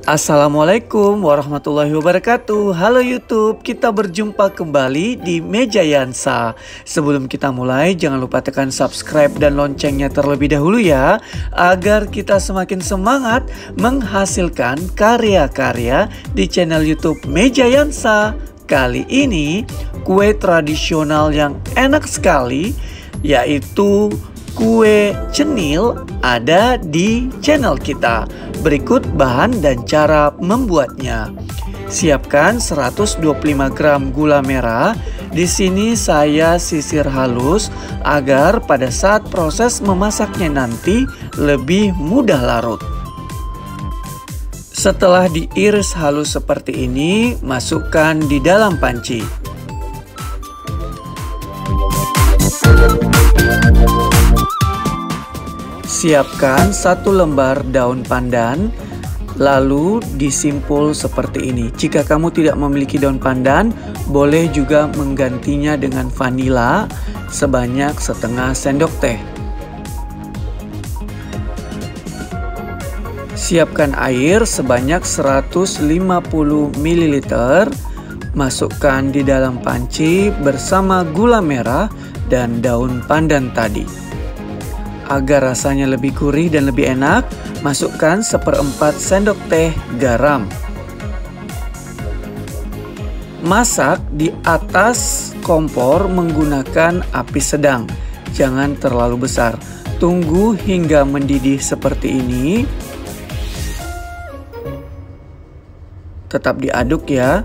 Assalamualaikum warahmatullahi wabarakatuh. Halo YouTube, kita berjumpa kembali di Meja Yansa. Sebelum kita mulai, jangan lupa tekan subscribe dan loncengnya terlebih dahulu ya, agar kita semakin semangat menghasilkan karya-karya di channel YouTube Meja Yansa. Kali ini kue tradisional yang enak sekali, yaitu kue cenil, ada di channel kita. Berikut bahan dan cara membuatnya. Siapkan 125 gram gula merah. Di sini saya sisir halus agar pada saat proses memasaknya nanti lebih mudah larut. Setelah diiris halus seperti ini, masukkan di dalam panci. Siapkan 1 lembar daun pandan, lalu disimpul seperti ini. Jika kamu tidak memiliki daun pandan, boleh juga menggantinya dengan vanila sebanyak setengah sendok teh. Siapkan air sebanyak 150 ml. Masukkan di dalam panci bersama gula merah dan daun pandan tadi. Agar rasanya lebih gurih dan lebih enak, masukkan 1/4 sendok teh garam. Masak di atas kompor menggunakan api sedang, jangan terlalu besar. Tunggu hingga mendidih seperti ini. Tetap diaduk ya.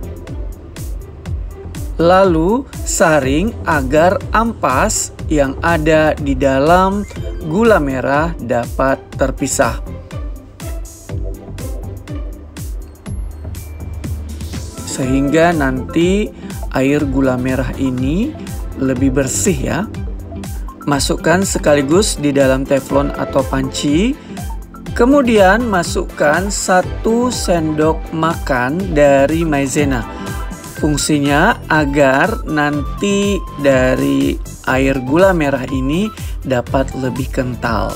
Lalu saring agar ampas yang ada di dalam gula merah dapat terpisah. Sehingga nanti air gula merah ini lebih bersih ya. Masukkan sekaligus di dalam teflon atau panci. Kemudian masukkan 1 sendok makan dari maizena. Fungsinya agar nanti dari air gula merah ini dapat lebih kental.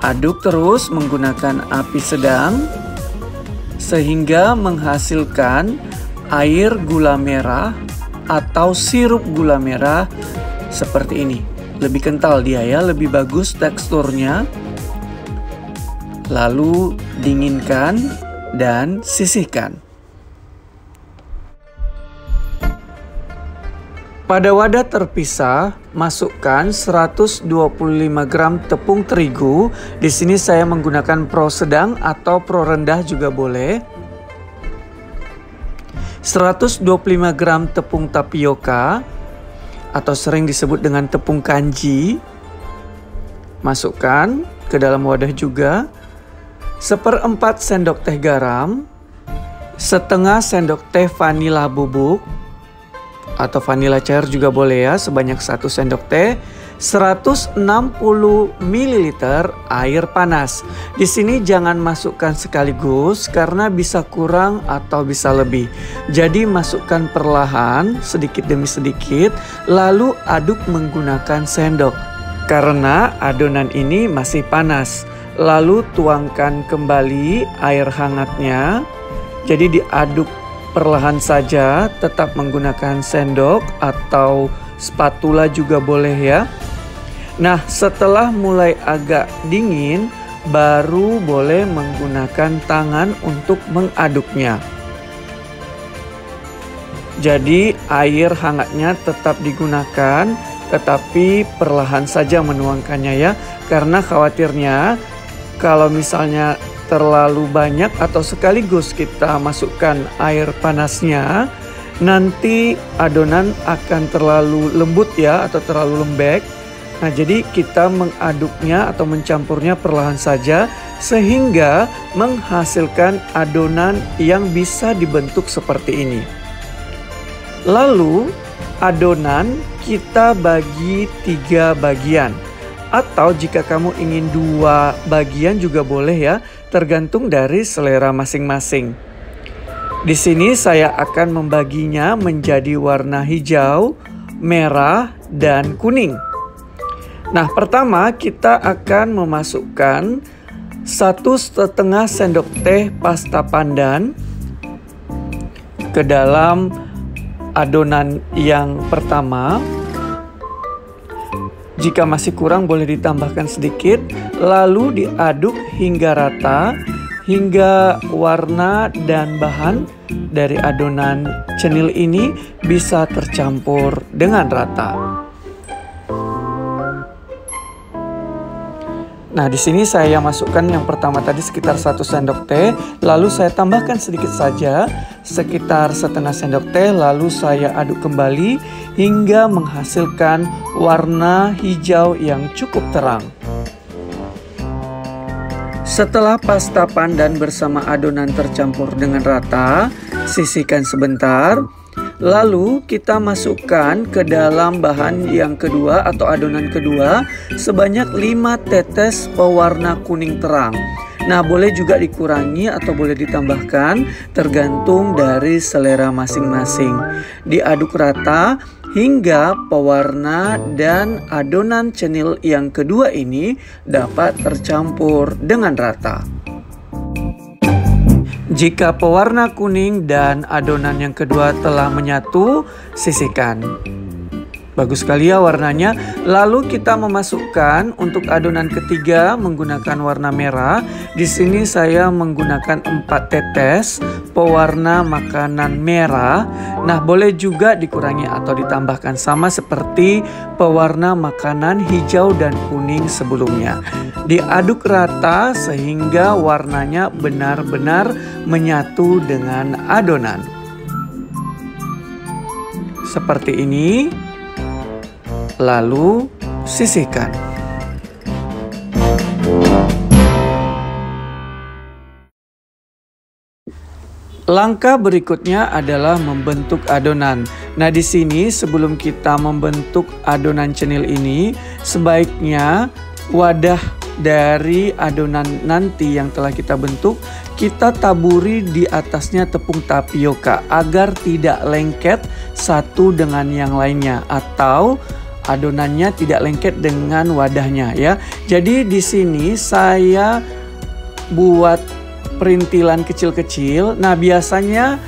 Aduk terus menggunakan api sedang sehingga menghasilkan air gula merah atau sirup gula merah seperti ini. Lebih kental dia ya, lebih bagus teksturnya. Lalu dinginkan dan sisihkan. Pada wadah terpisah, masukkan 125 gram tepung terigu. Di sini saya menggunakan pro sedang atau pro rendah juga boleh. 125 gram tepung tapioka atau sering disebut dengan tepung kanji. Masukkan ke dalam wadah juga. 1/4 sendok teh garam. Setengah sendok teh vanila bubuk atau vanila cair juga boleh ya, sebanyak 1 sendok teh. 160 ml air panas. Di sini jangan masukkan sekaligus karena bisa kurang atau bisa lebih. Jadi masukkan perlahan sedikit demi sedikit, lalu aduk menggunakan sendok karena adonan ini masih panas. Lalu tuangkan kembali air hangatnya. Jadi diaduk perlahan saja, tetap menggunakan sendok atau spatula juga boleh ya. Nah, setelah mulai agak dingin, baru boleh menggunakan tangan untuk mengaduknya. Jadi air hangatnya tetap digunakan, tetapi perlahan saja menuangkannya ya. Karena khawatirnya kalau misalnya terlalu banyak atau sekaligus kita masukkan air panasnya, nanti adonan akan terlalu lembut ya atau terlalu lembek. Nah, jadi kita mengaduknya atau mencampurnya perlahan saja sehingga menghasilkan adonan yang bisa dibentuk seperti ini. Lalu adonan kita bagi 3 bagian. Atau jika kamu ingin 2 bagian juga boleh ya, tergantung dari selera masing-masing. Di sini saya akan membaginya menjadi warna hijau, merah, dan kuning. Nah, pertama kita akan memasukkan 1,5 sendok teh pasta pandan ke dalam adonan yang pertama. Jika masih kurang boleh ditambahkan sedikit, lalu diaduk hingga rata, hingga warna dan bahan dari adonan cenil ini bisa tercampur dengan rata. Nah, di sini saya masukkan yang pertama tadi sekitar 1 sendok teh, lalu saya tambahkan sedikit saja, sekitar setengah sendok teh, lalu saya aduk kembali hingga menghasilkan warna hijau yang cukup terang. Setelah pasta pandan bersama adonan tercampur dengan rata, sisihkan sebentar. Lalu kita masukkan ke dalam bahan yang kedua atau adonan kedua sebanyak 5 tetes pewarna kuning terang. Nah, boleh juga dikurangi atau boleh ditambahkan tergantung dari selera masing-masing. Diaduk rata hingga pewarna dan adonan cenil yang kedua ini dapat tercampur dengan rata. Jika pewarna kuning dan adonan yang kedua telah menyatu, sisihkan. Bagus sekali ya warnanya. Lalu kita memasukkan untuk adonan ketiga menggunakan warna merah. Di sini saya menggunakan 4 tetes pewarna makanan merah. Nah, boleh juga dikurangi atau ditambahkan sama seperti pewarna makanan hijau dan kuning sebelumnya. Diaduk rata sehingga warnanya benar-benar menyatu dengan adonan. Seperti ini. Lalu sisihkan. Langkah berikutnya adalah membentuk adonan. Nah, di sini sebelum kita membentuk adonan cenil ini, sebaiknya wadah dari adonan nanti yang telah kita bentuk, kita taburi di atasnya tepung tapioka agar tidak lengket satu dengan yang lainnya atau adonannya tidak lengket dengan wadahnya ya. Jadi di sini saya buat perintilan kecil-kecil. Nah, biasanya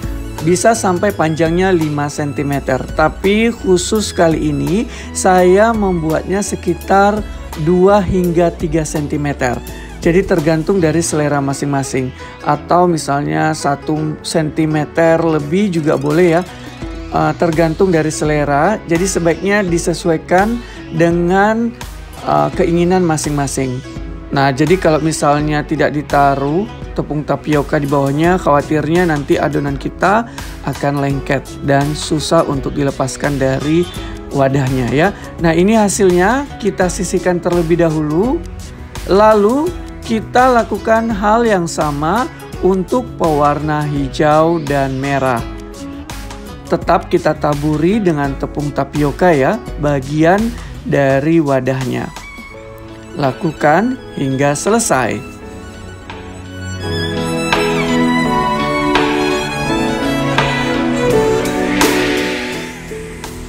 bisa sampai panjangnya 5 cm. Tapi khusus kali ini saya membuatnya sekitar 2 hingga 3 cm. Jadi tergantung dari selera masing-masing. Atau misalnya 1 cm lebih juga boleh ya. Tergantung dari selera, jadi sebaiknya disesuaikan dengan keinginan masing-masing. Nah, jadi kalau misalnya tidak ditaruh tepung tapioka di bawahnya, khawatirnya nanti adonan kita akan lengket dan susah untuk dilepaskan dari wadahnya ya. Nah, ini hasilnya kita sisihkan terlebih dahulu. Lalu kita lakukan hal yang sama untuk pewarna hijau dan merah. Tetap kita taburi dengan tepung tapioka ya, bagian dari wadahnya. Lakukan hingga selesai.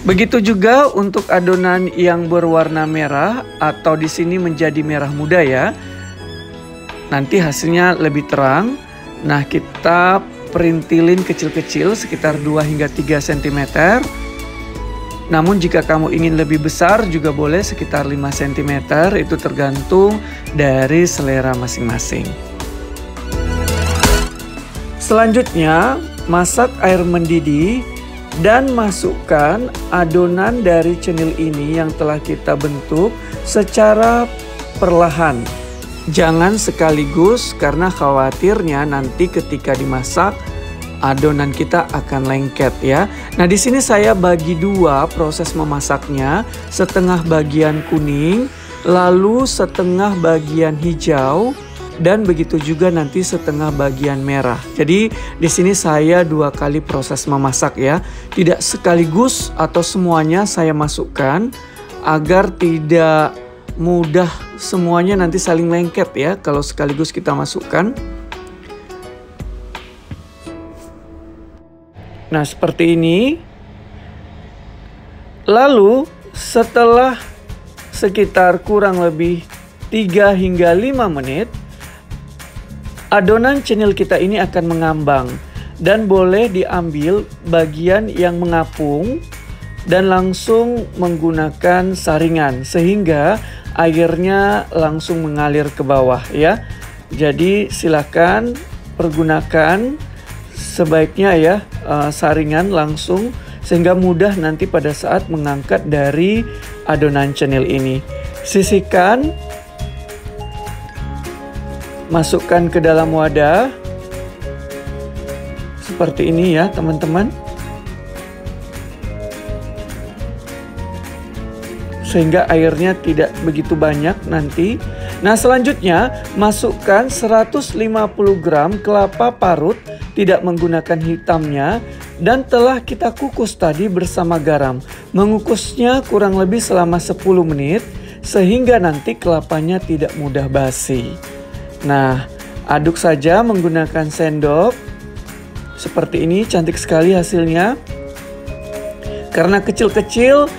Begitu juga untuk adonan yang berwarna merah atau di sini menjadi merah muda ya. Nanti hasilnya lebih terang. Nah, kita perintilin kecil-kecil sekitar 2 hingga 3 cm. Namun jika kamu ingin lebih besar juga boleh sekitar 5 cm, itu tergantung dari selera masing-masing. Selanjutnya, masak air mendidih dan masukkan adonan dari cenil ini yang telah kita bentuk secara perlahan. Jangan sekaligus karena khawatirnya nanti ketika dimasak adonan kita akan lengket ya. Nah, di sini saya bagi 2 proses memasaknya, setengah bagian kuning, lalu setengah bagian hijau dan begitu juga nanti setengah bagian merah. Jadi di sini saya 2 kali proses memasak ya. Tidak sekaligus atau semuanya saya masukkan agar tidak mudah semuanya nanti saling lengket ya kalau sekaligus kita masukkan. Nah, seperti ini. Lalu setelah sekitar kurang lebih 3 hingga 5 menit, adonan cenil kita ini akan mengambang. Dan boleh diambil bagian yang mengapung dan langsung menggunakan saringan sehingga airnya langsung mengalir ke bawah ya. Jadi silakan pergunakan sebaiknya ya saringan langsung sehingga mudah nanti pada saat mengangkat dari adonan cenil ini. Sisihkan, masukkan ke dalam wadah seperti ini ya teman-teman, sehingga airnya tidak begitu banyak nanti. Nah selanjutnya masukkan 150 gram kelapa parut tidak menggunakan hitamnya dan telah kita kukus tadi bersama garam. Mengukusnya kurang lebih selama 10 menit sehingga nanti kelapanya tidak mudah basi. Nah aduk saja menggunakan sendok. Seperti ini, cantik sekali hasilnya. Karena kecil-kecil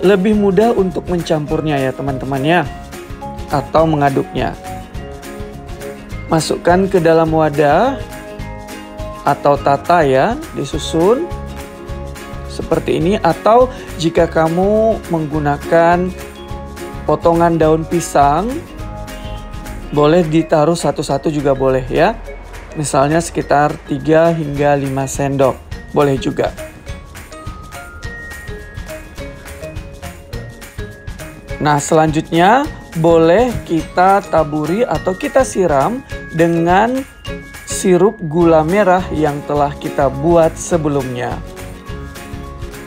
lebih mudah untuk mencampurnya ya teman-teman ya, atau mengaduknya. Masukkan ke dalam wadah atau tata ya, disusun seperti ini. Atau jika kamu menggunakan potongan daun pisang, boleh ditaruh satu-satu juga boleh ya. Misalnya sekitar 3 hingga 5 sendok, boleh juga. Nah selanjutnya boleh kita taburi atau kita siram dengan sirup gula merah yang telah kita buat sebelumnya.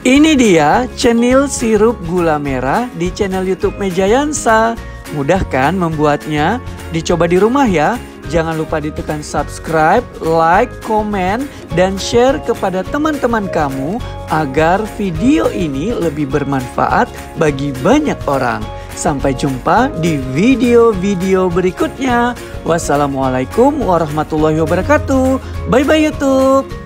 Ini dia cenil sirup gula merah di channel YouTube Mejayansa. Mudah kan membuatnya? Dicoba di rumah ya. Jangan lupa ditekan subscribe, like, komen, dan share kepada teman-teman kamu agar video ini lebih bermanfaat bagi banyak orang. Sampai jumpa di video-video berikutnya. Wassalamualaikum warahmatullahi wabarakatuh. Bye-bye YouTube.